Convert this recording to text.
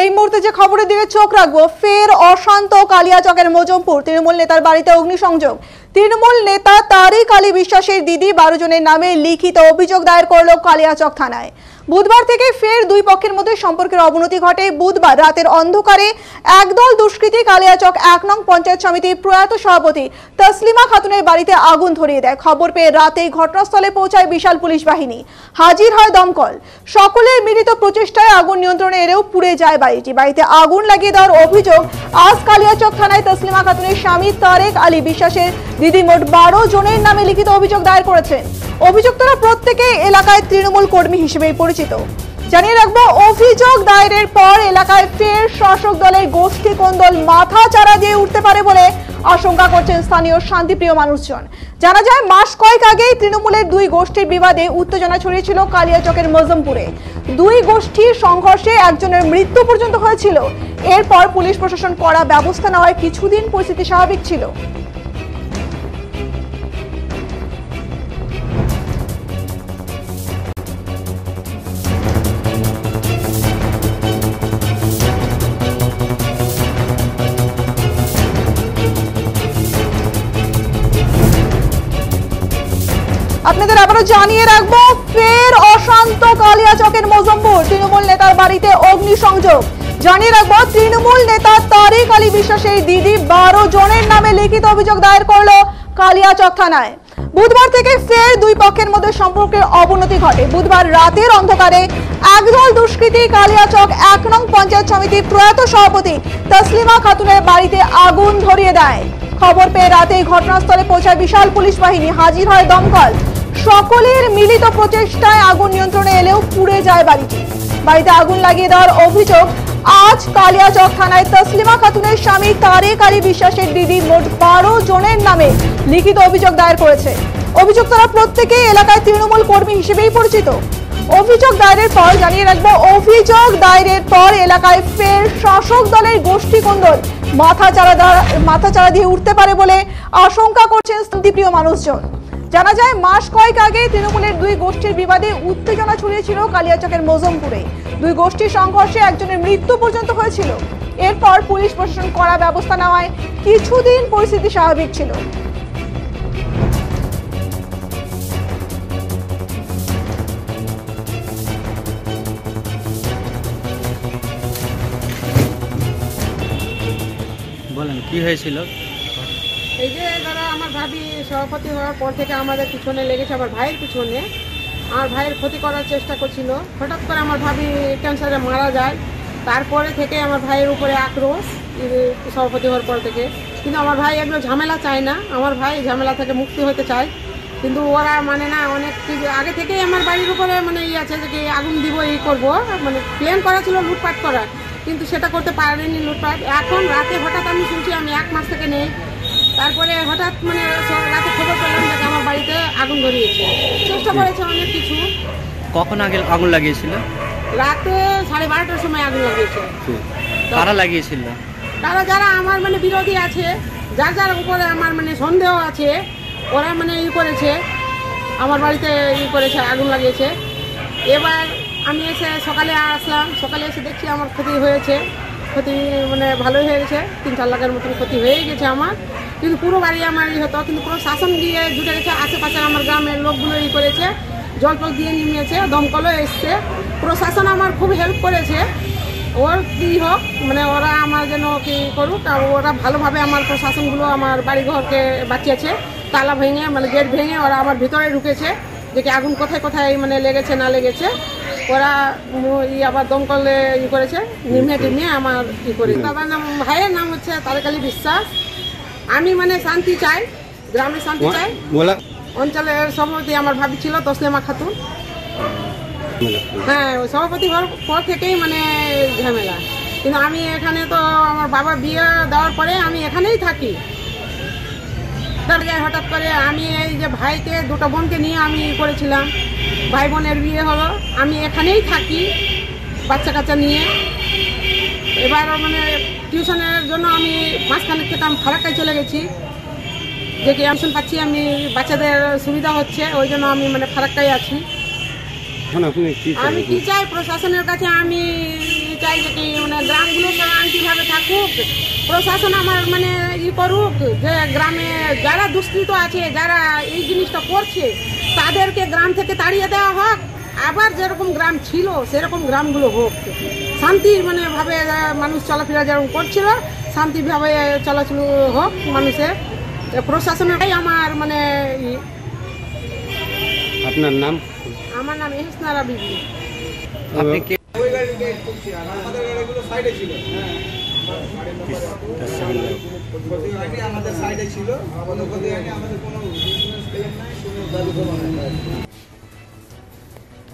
এই মুহূর্তে যে খবরের দিকে চোখ রাখবো, ফের অশান্ত কালিয়াচকের মজমপুর। তৃণমূল নেতার বাড়িতে অগ্নিসংযোগ। তৃণমূল নেতা তারিক আলী বিশ্বাসের দিদি 12 জনের নামে লিখিত অভিযোগ দায়ের করল কালিয়াচক থানায়। বুধবার থেকে ফের দুই পক্ষের মধ্যে সম্পর্কের অবনতি ঘটে। বুধবার রাতের অন্ধকারে একদল দুষ্কৃতী কালিয়াচক 1 নং পঞ্চায়েত সমিতির প্রয়াত সভাপতি তসলিমা খাতুনের বাড়িতে আগুন ধরিয়ে দেয়। খবর পেয়ে রাতেই ঘটনাস্থলে পৌঁছায় বিশাল পুলিশ বাহিনী, হাজির হয় দমকল। সকলের মিলিত প্রচেষ্টায় আগুন নিয়ন্ত্রণে এলেও পুড়ে যায় বাড়িটি। বাড়িতে আগুন লাগিয়ে দেওয়ার অভিযোগ আজ কালিয়াচক থানায় তসলিমা খাতুনের স্বামী তারেক আলী বিশ্বাসের দিদি মোট 12 জনের নামে লিখিত অভিযোগ দায়ের করেছেন। অভিযুক্তরা প্রত্যেকে এলাকায় তৃণমূল কর্মী হিসেবে পরিচিত। জানিয়ে রাখবো, অভিযোগ দায়েরের পর এলাকায় ফের শাসক দলের গোষ্ঠী কোন্দল মাথা চাড়া দিয়ে উঠতে পারে বলে আশঙ্কা করছেন স্থানীয় শান্তিপ্রিয় মানুষজন। জানা যায়, মাস কয়েক আগেই তৃণমূলের দুই গোষ্ঠীর বিবাদে উত্তেজনা ছড়িয়েছিল কালিয়াচকের মজমপুরে। দুই গোষ্ঠীর সংঘর্ষে একজনের মৃত্যু পর্যন্ত হয়েছিল। এরপর পুলিশ প্রশাসন কড়া ব্যবস্থা নেওয়ায় কিছুদিন পরিস্থিতি স্বাভাবিক ছিল। আপনাদের আবারও জানিয়ে রাখবো, ফের অশান্ত কালিয়াচকের মজমপুর। তৃণমূল নেতার বাড়িতে অগ্নিসংযোগ। জানিয়ে রাখবো, তৃণমূল নেতা তারিক আলী বিশ্বাসের দিদি 12 জনের নামে লিখিত অভিযোগ দায়ের করলো কালিয়াচক থানায়। বুধবার থেকে ফের দুই পক্ষের মধ্যে সম্পর্কের অবনতি ঘটে। বুধবার রাতের অন্ধকারে একদল দুষ্কৃতী কালিয়াচক 1 নং পঞ্চায়েত সমিতির প্রয়াত সভাপতি তসলিমা খাতুনের বাড়িতে আগুন ধরিয়ে দেয়। খবর পেয়ে রাতেই ঘটনাস্থলে পৌঁছায় বিশাল পুলিশ বাহিনী, হাজির হয় দমকল। সকলের মিলিত প্রচেষ্টায় আগুন নিয়ন্ত্রণে এলেও পুড়ে যায় বাড়িটি। বাড়িতে আগুন লাগিয়ে দেওয়ার অভিযোগ আজ কালিয়াচক থানায় তসলিমা খাতুনের স্বামী তারেক আলী বিশ্বাসের দিদি মোট 12 জনের নামে লিখিত অভিযোগ দায়ের করেছে। অভিযুক্তরা প্রত্যেকে এলাকায় তৃণমূল কর্মী হিসেবেই পরিচিত। অভিযোগ দায়েরের পর জানিয়ে রাখবো, অভিযোগ দায়েরের পর এলাকায় ফের শাসক দলের গোষ্ঠী কোন্দল মাথা চাড়া দিয়ে উঠতে পারে বলে আশঙ্কা করছেন শান্তিপ্রিয় মানুষজন। জানা যায়, মাস কয়েক আগে তৃণমূলের দুই গোষ্ঠীর বিবাদে উত্তেজনা ছড়িয়েছিল কালিয়াচকের মজমপুরে। দুই গোষ্ঠীর সংঘর্ষে একজনের মৃত্যু পর্যন্ত হয়েছিল। এরপর পুলিশ প্রশাসন কড়া ব্যবস্থা নেওয়ায় কিছুদিন পরিস্থিতি স্বাভাবিক ছিল। বলেন কি হয়েছিল? এই যে যারা আমার ভাবি সভাপতি হওয়ার পর থেকে আমাদের পিছনে লেগেছে, আমার ভাইয়ের পিছনে। আমার ভাইয়ের ক্ষতি করার চেষ্টা করছিল। হঠাৎ করে আমার ভাবি ক্যান্সারে মারা যায়। তারপরে থেকে আমার ভাইয়ের উপরে আক্রোশ, সভাপতি হওয়ার পর থেকে। কিন্তু আমার ভাই এগুলো ঝামেলা চায় না। আমার ভাই ঝামেলা থেকে মুক্তি হতে চায়, কিন্তু ওরা মানে না। অনেক কিছু আগে থেকেই আমার বাড়ির উপরে মানে আছে যে আগুন দিব, এই করবো, মানে প্ল্যান করা ছিল লুটপাট করা, কিন্তু সেটা করতে পারেনি লুটপাট। এখন রাতে হঠাৎ আমি শুনছি, আমি 1 মাস থেকে নেই। তারপরে হঠাৎ মানে রাতে খবর পেলাম যে আমার বাড়িতে আগুন ধরিয়েছে। চেষ্টা করেছে অনেক কিছু। কখন আগে আগুন লাগিয়েছিল? রাতে 12:30টার সময় আগুন লাগিয়েছে। কারা লাগিয়েছিল? তারা যারা আমার মানে বিরোধী আছে, যার যার উপরে আমার মানে সন্দেহ আছে, ওরা মানে করেছে, আমার বাড়িতে করেছে, আগুন লাগিয়েছে। এবার আমি এসে সকালে আসলাম। সকালে এসে দেখছি আমার ক্ষতি হয়েছে। ক্ষতি মানে ভালোই হয়ে গেছে, 3-4 লাখের মতন ক্ষতি হয়ে গেছে আমার। কিন্তু পুরো বাড়ি আমার হতো, কিন্তু পুরো শাসন দিয়ে জুটে গেছে। আশেপাশে আমার গ্রামের লোকগুলো করেছে, জল টল দিয়ে নিয়েছে, দমকলও এসছে। প্রশাসন আমার খুব হেল্প করেছে। ওর কী হোক, মানে ওরা আমার যেন কী করুক, ওরা ভালোভাবে আমার প্রশাসনগুলো আমার বাড়িঘরকে বাঁচিয়েছে। তালা ভেঙে মানে গেট ভেঙে ওরা আমার ভিতরে ঢুকেছে, যে কি আগুন কোথায় কোথায় মানে লেগেছে না লেগেছে। ওরা আবার দমকলে করেছে, নিয়ে আমার করেছে। তাদের নাম, ভাইয়ের নাম হচ্ছে তারেক আলী বিশ্বাস। আমি মানে শান্তি চাই, গ্রামে শান্তি চাই। অঞ্চলের সভাপতি আমার ভাবি ছিল তসলিমা খাতুন। হ্যাঁ, সভাপতি হওয়ার পর থেকেই মানে ঝামেলা। কিন্তু আমি এখানে তো আমার বাবা বিয়ে দেওয়ার পরে আমি এখানেই থাকি। হঠাৎ করে আমি এই যে ভাইকে, 2টা বোনকে নিয়ে আমি করেছিলাম, ভাই বোনের বিয়ে হলো। আমি এখানেই থাকি বাচ্চা কাচ্চা নিয়ে। এবার মানে টিউশনের জন্য আমি মাঝখানের থেকে আমি ফারাক্কায় চলে গেছি, যে কি টিউশন পাচ্ছি আমি, বাচ্চাদের সুবিধা হচ্ছে, ওই জন্য আমি মানে ফারাক্কায় আছি। আমি কি চাই প্রশাসনের কাছে, আমি চাই যে কি মানে গ্রামগুলো শান্তিভাবে থাকুক, প্রশাসন আমার মানে করুক যে গ্রামে যারা দুষ্কৃত আছে, যারা এই জিনিসটা করছে তাদেরকে গ্রাম থেকে তাড়িয়ে দেওয়া হোক, আবার যেরকম গ্রাম ছিল সেরকম গ্রামগুলো হোক, শান্তি মানে ভাবে মানুষ চলাফেরা যেরকম করছিল শান্তিভাবে চলাচল হোক মানুষের। প্রশাসনেরটাই আমার মানে আপনার নাম? আমার নাম এহসানা বিবি। আপনি কে? আমাদের সাইডে ছিল, আমাদের কোনো